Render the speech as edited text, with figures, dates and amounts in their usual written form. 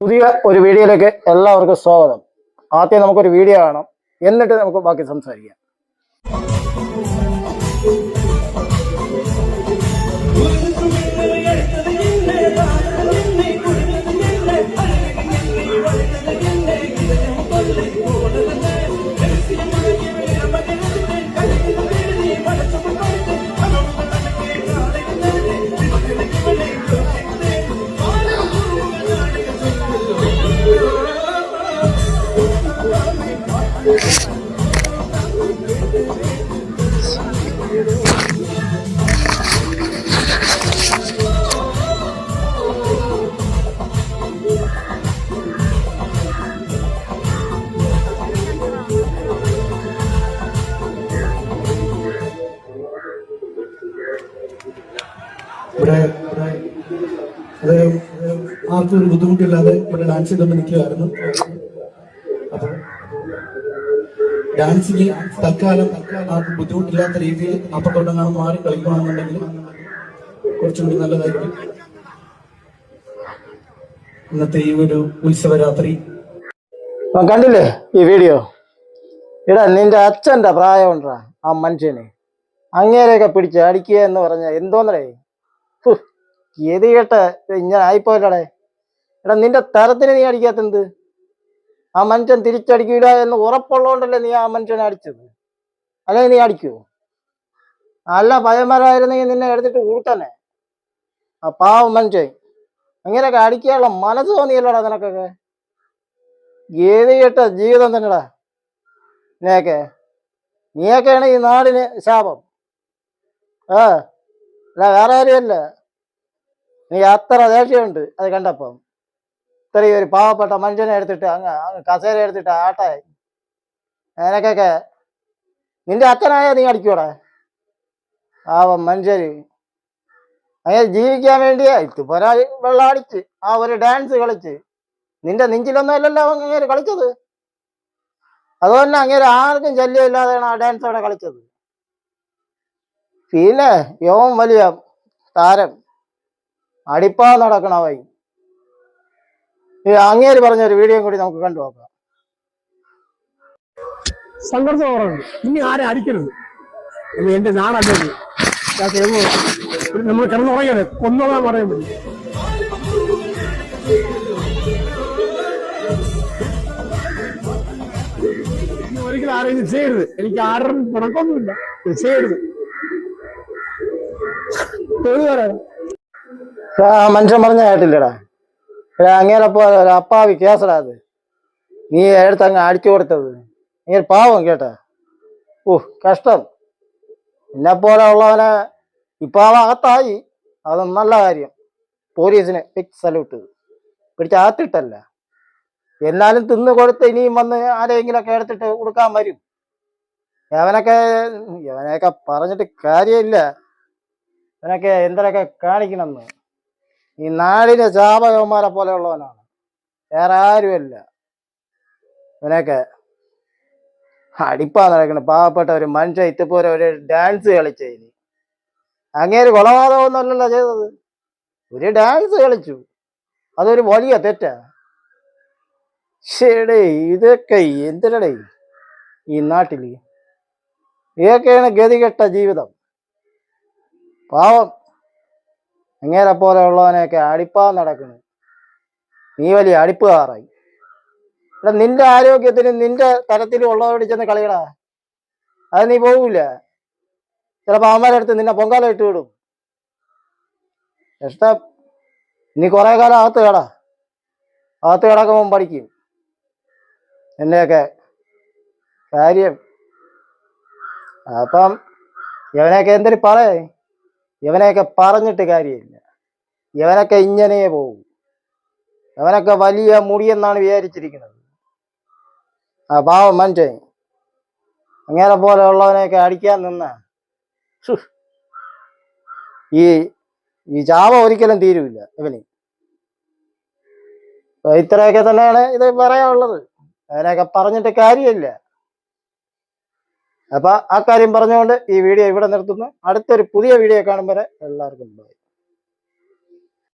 പുതിയ ഒരു വീഡിയോയിലേക്ക് എല്ലാവർക്കും സ്വാഗതം. ആദ്യം നമുക്കൊരു വീഡിയോ കാണാം, എന്നിട്ട് നമുക്ക് ബാക്കി സംസാരിക്കാം. ഇവിടെ അത് ആർക്കും ഒരു ബുദ്ധിമുട്ടില്ലാതെ ഇവിടെ ഡാൻസ് ചെയ്തുകൊണ്ട് നിൽക്കുകയായിരുന്നു. അപ്പൊ ഡാൻസിന് തൽക്കാലം ആർക്കും ബുദ്ധിമുട്ടില്ലാത്ത രീതിയിൽ അപ്പത്തോട്ടങ്ങാനും മാറി കളിക്കണമെന്നുണ്ടെങ്കിൽ കുറച്ചുകൂടി നല്ലതായിരിക്കും. ഇന്നത്തെ ഈ ഒരു ഉത്സവരാത്രി കണ്ടില്ലേ ഈ വീഡിയോ? ഇടാ, നിന്റെ അച്ഛൻ്റെ പ്രായമുണ്ടാ ആ മനുഷ്യനെ അങ്ങേരെയൊക്കെ പിടിച്ച് അടിക്കുക എന്ന് പറഞ്ഞ എന്തോന്നടേ, ഏത് കേട്ടെ ഇങ്ങനെ ആയിപ്പോയല്ലേ. എടാ, നിന്റെ തരത്തിന് നീ അടിക്കാത്തെന്ത്? ആ മനുഷ്യൻ തിരിച്ചടിക്കൂല എന്ന് ഉറപ്പുള്ളതുകൊണ്ടല്ലേ നീ ആ മനുഷ്യനെ അടിച്ചത്, അല്ലെങ്കിൽ നീ അടിക്കുവോ? നല്ല പയ്യന്മാരായിരുന്നെങ്കിൽ നിന്നെ എടുത്തിട്ട് കൂട്ടനെ. ആ പാവം മനുഷ്യൻ അങ്ങനെയൊക്കെ അടിക്കാനുള്ള മനസ്സ് തോന്നിയല്ലോടാ നിനക്കൊക്കെ. ഏത് കേട്ട ജീവിതം തന്നെടാ നീയൊക്കെയാണ് ഈ നാടിന് ശാപം. അല്ല വേറെ കാര്യമല്ല, നീ അത്ര ദേഷ്യമുണ്ട് അത് കണ്ടപ്പം. ഇത്രയും ഒരു പാവപ്പെട്ട മനുഷ്യനെ എടുത്തിട്ട് അങ്ങ് കസേര എടുത്തിട്ട് ആട്ടായി. അതിനൊക്കെ നിന്റെ അച്ഛനായ നീ അടിക്കൂടാ? പാവം മനുഷ്യര് അങ്ങനെ ജീവിക്കാൻ വേണ്ടിയാ ഇതുപോലെ വെള്ളം അടിച്ച് ആ ഒരു ഡാൻസ് കളിച്ച്. നിന്റെ നെഞ്ചിലൊന്നും അല്ലല്ലോ അങ്ങേര് കളിച്ചത്. അതുപോലെ അങ്ങേര് ആർക്കും ശല്യമില്ലാതെയാണ് ആ ഡാൻസ് അവിടെ കളിച്ചത്. പിന്നെ യോം വലിയ താരം അടിപ്പാ നടക്കണവായി. അങ്ങേര് പറഞ്ഞൊരു വീഡിയോ കൂടി നമുക്ക് കണ്ടു നോക്കാം. സംഘർഷം കുറവുണ്ട്. ഇനി ആരെ അടിക്കരുത്. എന്റെ നാടല്ലത്. നമ്മൾ കിടന്നുറങ്ങാണ്, കൊന്നോളാൻ പറയാൻ പറ്റും. ഒരിക്കലും ആരെയും ചെയ്യരുത്. എനിക്ക് ആരും പിണക്കൊന്നുമില്ല, ചെയ്യരുത്. മനുഷ്യൻ പറഞ്ഞ കേട്ടില്ലടാ. അങ്ങേരപ്പോ അപ്പാവി കേസടാ അത്. നീ എടുത്തങ്ങ് അടിച്ചു കൊടുത്തത്. നീ പാവം കേട്ടാ. കഷ്ടം. എന്നെപ്പോലെ ഉള്ളവനെ ഇപ്പൊ അവൻ അകത്തായി, അത് നല്ല കാര്യം. പോലീസിന് ബിഗ് സല്യൂട്ട്. പിടിച്ച് അകത്തിട്ടല്ല, എന്നാലും തിന്നു കൊടുത്ത് ഇനിയും വന്ന് ആരെങ്കിലൊക്കെ എടുത്തിട്ട് കൊടുക്കാൻ വരും. ഇവനെയൊക്കെ പറഞ്ഞിട്ട് കാര്യമില്ല. ഇവനൊക്കെ എന്തൊക്കെ കാണിക്കണമെന്ന്. ഈ നാടിന് ശാപകന്മാരെ പോലെ ഉള്ളവനാണ്, വേറെ ആരുമല്ല. ഇവനൊക്കെ അടിപ്പാ നടക്കണം. പാവപ്പെട്ട ഒരു മനുഷ്യൻ ഇതുപോലെ ഒരു ഡാൻസ് കളിച്ചതിന് അങ്ങേര് കൊലപാതകമൊന്നുമല്ലല്ലോ ചെയ്തത്, ഒരു ഡാൻസ് കളിച്ചു. അതൊരു വലിയ തെറ്റാ. ശരിടേ, ഇതൊക്കെ എന്തിനടേ ഈ നാട്ടില്? ഇതൊക്കെയാണ് ഗതികെട്ട ജീവിതം. പാവം അങ്ങേരെ പോലെ ഉള്ളവനെയൊക്കെ അടിപ്പാ നടക്കണ്. നീ വലിയ അടിപ്പുകാരായി. ഇവിടെ നിന്റെ ആരോഗ്യത്തിനും നിന്റെ തരത്തിലും ഉള്ളവരോട് ചെന്ന് കളിയടാ. അത് നീ പോകൂല. ചിലപ്പോ അവന്മാരെടുത്ത് നിന്നെ പൊങ്കാല ഇട്ട് വിടും. ഇഷ്ടം നീ കുറെ കാലം അകത്ത് കിടക്കുമ്പം പഠിക്കും എന്നെയൊക്കെ കാര്യം. അപ്പം ഇവനെയൊക്കെ എന്തൊരു പറയേ, ഇവനെയൊക്കെ പറഞ്ഞിട്ട് കാര്യമില്ല. ഇവനൊക്കെ ഇങ്ങനെ പോകും. ഇവനൊക്കെ വലിയ മുടിയെന്നാണ് വിചാരിച്ചിരിക്കുന്നത്. ആ പാവം മനുഷ്യൻ അങ്ങനെ പോലെ ഉള്ളവനെയൊക്കെ അടിക്കാൻ നിന്ന ഈ ചാവ ഒരിക്കലും തീരുമില്ല ഇവന്. ഇത്രയൊക്കെ തന്നെയാണ് ഇത് പറയാനുള്ളത്. അതിനൊക്കെ പറഞ്ഞിട്ട് കാര്യമില്ല. അപ്പൊ ആ കാര്യം പറഞ്ഞുകൊണ്ട് ഈ വീഡിയോ ഇവിടെ നിർത്തുന്നു. അടുത്തൊരു പുതിയ വീഡിയോ കാണും വരെ എല്ലാവർക്കും ബൈ.